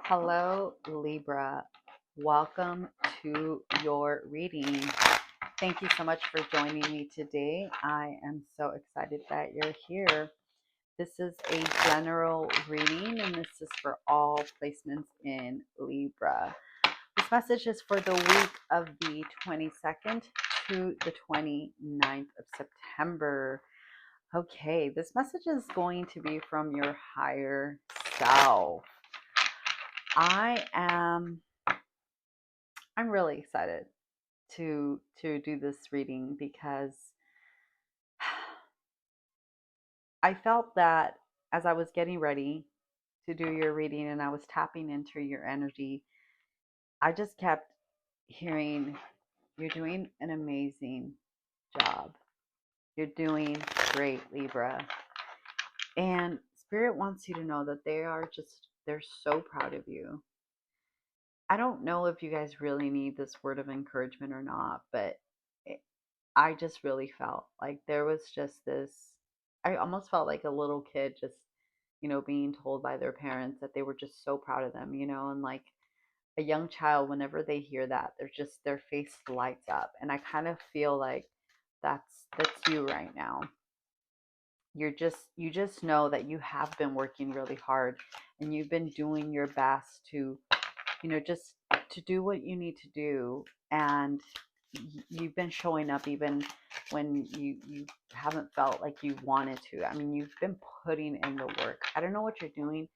Hello, Libra. Welcome to your reading. Thank you so much for joining me today. I am so excited that you're here. This is a general reading, and this is for all placements in Libra. This message is for the week of the 22nd to the 29th of September. Okay, this message is going to be from your higher self. I'm really excited to do this reading because I felt that as I was getting ready to do your reading and I was tapping into your energy, I just kept hearing, you're doing an amazing job. You're doing great, Libra. And Spirit wants you to know that they're so proud of you. I don't know if you guys really need this word of encouragement or not, but I just really felt like there was just this. I almost felt like a little kid just, being told by their parents that they were just so proud of them, and like a young child, whenever they hear that, their face lights up. And I kind of feel like that's you right now. You just know that you have been working really hard and you've been doing your best to, just to do what you need to do. And you've been showing up even when you haven't felt like you wanted to. I mean, you've been putting in the work. I don't know what you're doing.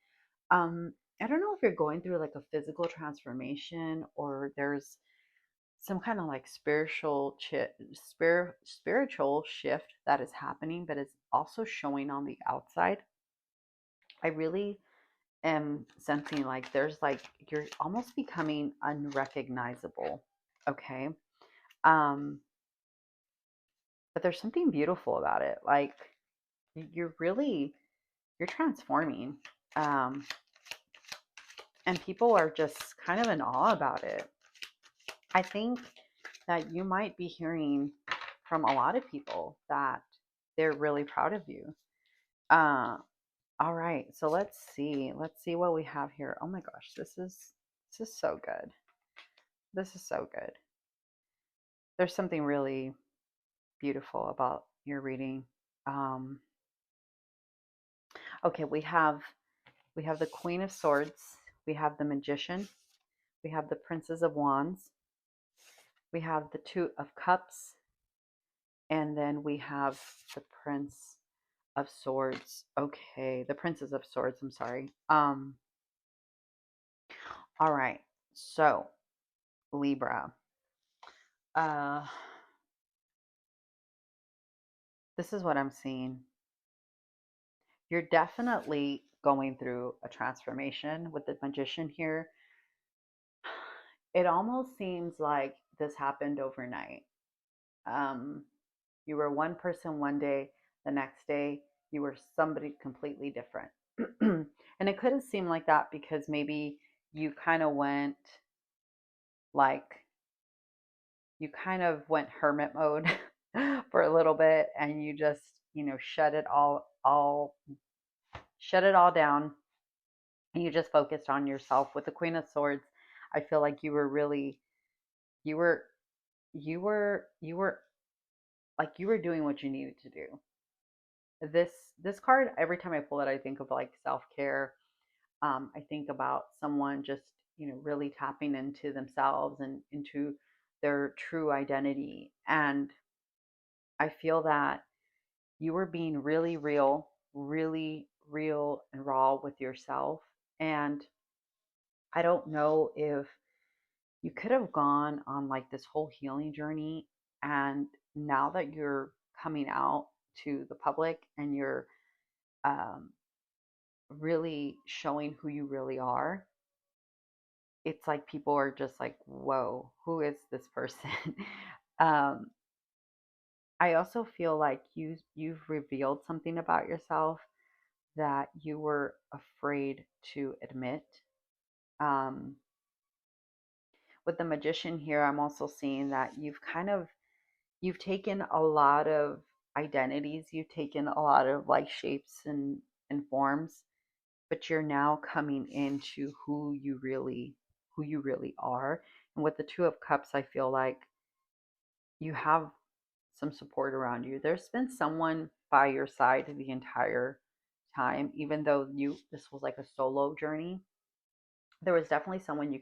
um I don't know if you're going through like a physical transformation or there's some kind of like spiritual shift that is happening, but it's also showing on the outside. I really am sensing like there's like you're almost becoming unrecognizable. Okay. um but there's something beautiful about it. Like you're really you're transforming. um and people are just kind of in awe about it. I think that you might be hearing from a lot of people that they're really proud of you. All right, so let's see what we have here. Oh my gosh, this is so good. This is so good. There's something really beautiful about your reading. um okay, we have the Queen of Swords, we have the Magician, we have the Princess of Wands, we have the Two of Cups, and then we have the Prince of Swords. Okay, the Princess of Swords, I'm sorry. All right. So, Libra. Uh this is what I'm seeing. You're definitely going through a transformation with the Magician here. It almost seems like this happened overnight. Um you were one person one day, the next day you were somebody completely different. And it could have seemed like that because maybe you kind of went like you kind of went hermit mode for a little bit, and you just, shut it all down, and you just focused on yourself. With the Queen of Swords, I feel like you were really you were you were like you were doing what you needed to do. This card, every time I pull it, I think of like self-care. I think about someone just, really tapping into themselves and into their true identity. And I feel that you were being really real and raw with yourself. And I don't know if you could have gone on like this whole healing journey. And now that you're coming out to the public and you're um, really showing who you really are, it's like people are just like, whoa, who is this person? um, I also feel like you've revealed something about yourself that you were afraid to admit. Um, with the Magician here, I'm also seeing that you've taken a lot of identities, you've taken a lot of like shapes and forms, but you're now coming into who you really are. And with the Two of Cups, I feel like you have some support around you. There's been someone by your side the entire time, even though this was like a solo journey. There was definitely someone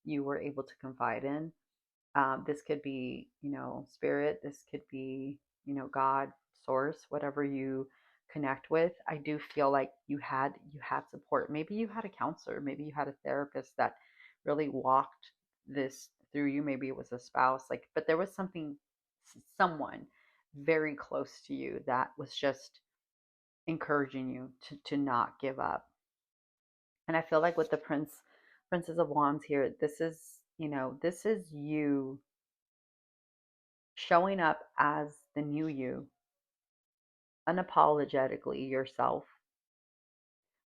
you were able to confide in. This could be, spirit. This could be, God, source, whatever you connect with. I do feel like you had support. Maybe you had a counselor. Maybe you had a therapist that really walked this through you. Maybe it was a spouse. Like, but there was someone very close to you that was just encouraging you to not give up. And I feel like with the Princess of Wands here, this is you showing up as the new you, unapologetically yourself,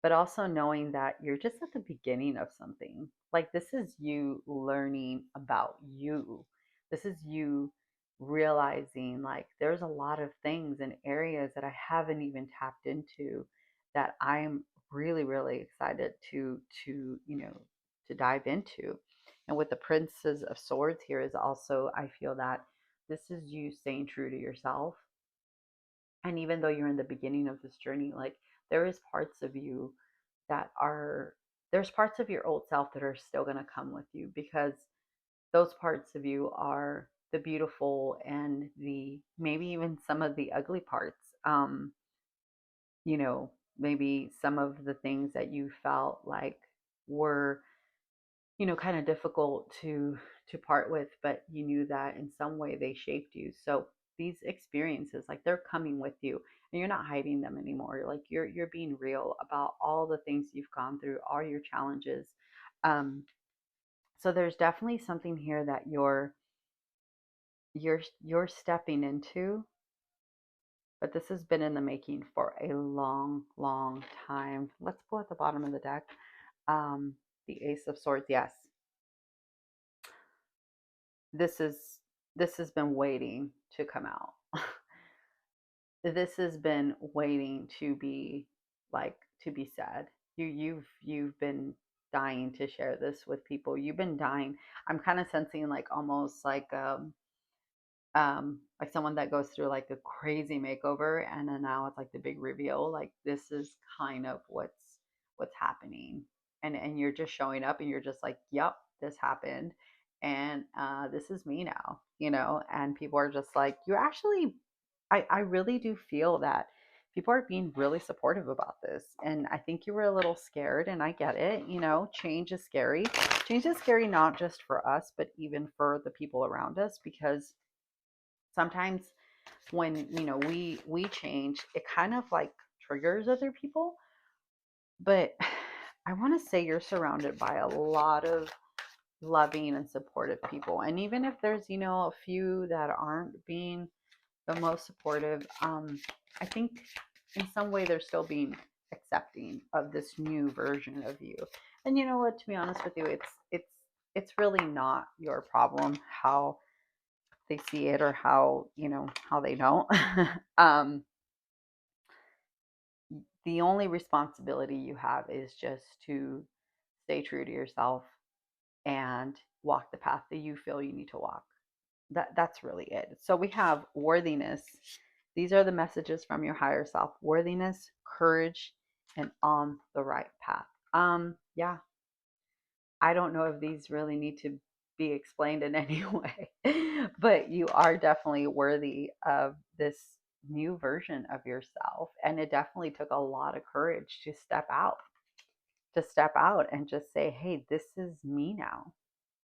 but also knowing that you're just at the beginning of something. Like, this is you learning about you. This is you realizing, like, there's a lot of things and areas that I haven't even tapped into that I'm really, really excited to dive into. And with the Princess of Swords here is also, I feel that this is you staying true to yourself. And even though you're in the beginning of this journey, like, there is parts of you that are there's parts of your old self that are still going to come with you, because those parts of you are the beautiful and the maybe even some of the ugly parts. You know, maybe some of the things that you felt like were, kind of difficult to part with, but you knew that in some way they shaped you. So these experiences, like, they're coming with you, and you're not hiding them anymore. Like, you're being real about all the things you've gone through, all your challenges. um so there's definitely something here that you're stepping into, but this has been in the making for a long, long time. Let's pull at the bottom of the deck. um the Ace of Swords. Yes, this is this has been waiting to come out. This has been waiting to be, like, to be said. You've been dying to share this with people. You've been dying. I'm kind of sensing, like, almost like someone that goes through like a crazy makeover, and then now it's like the big reveal. Like, this is kind of what's happening. And you're just showing up and you're just like, yep, this happened, and this is me now, and people are just like, you're actually, I really do feel that people are being really supportive about this. And I think you were a little scared, and I get it. Change is scary. Change is scary, not just for us, but even for the people around us, because sometimes when we change, it kind of like triggers other people. But I want to say you're surrounded by a lot of loving and supportive people, and even if there's a few that aren't being the most supportive, I think in some way they're still being accepting of this new version of you. And you know what, to be honest with you, it's really not your problem how they see it, or how they don't. um the only responsibility you have is just to stay true to yourself and walk the path that you feel you need to walk. That's really it. So we have worthiness. These are the messages from your higher self: worthiness, courage, and on the right path. Yeah, I don't know if these really need to be explained in any way, but you are definitely worthy of this new version of yourself. And it definitely took a lot of courage to step out and just say, hey, this is me now.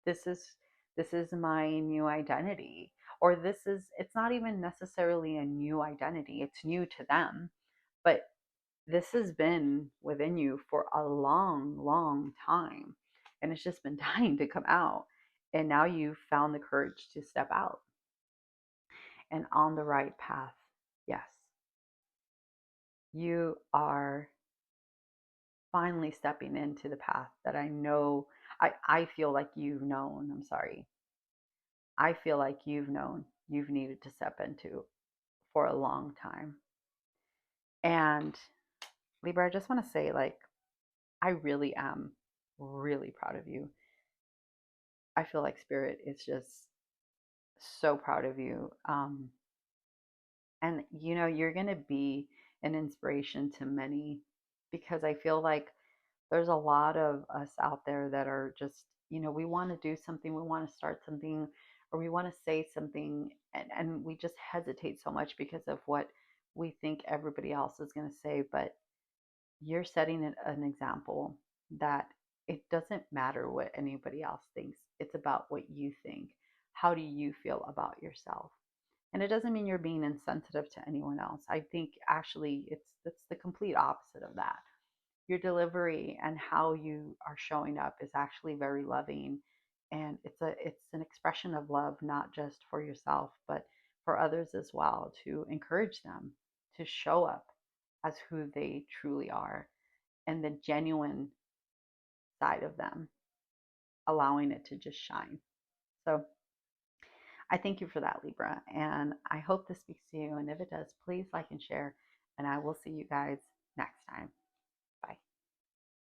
This is this is my new identity. Or it's not even necessarily a new identity. It's new to them, but this has been within you for a long, long time. And it's just been dying to come out. And now you've found the courage to step out and on the right path. Yes, you are finally stepping into the path that I know, I feel like you've known. I'm sorry. I feel like you've known you've needed to step into for a long time. And Libra, I just want to say, like, I really am really proud of you. I feel like Spirit is just so proud of you. And you're going to be an inspiration to many, because I feel like there's a lot of us out there that are just, we want to do something, we want to start something, or we want to say something, and we just hesitate so much because of what we think everybody else is going to say. But you're setting an example that it doesn't matter what anybody else thinks. It's about what you think. How do you feel about yourself? And it doesn't mean you're being insensitive to anyone else. I think actually it's the complete opposite of that. Your delivery and how you are showing up is actually very loving, and it's an expression of love, not just for yourself but for others as well, to encourage them to show up as who they truly are, and the genuine side of them, allowing it to just shine. So I thank you for that, Libra, and I hope this speaks to you. And if it does, please like and share, and I will see you guys next time.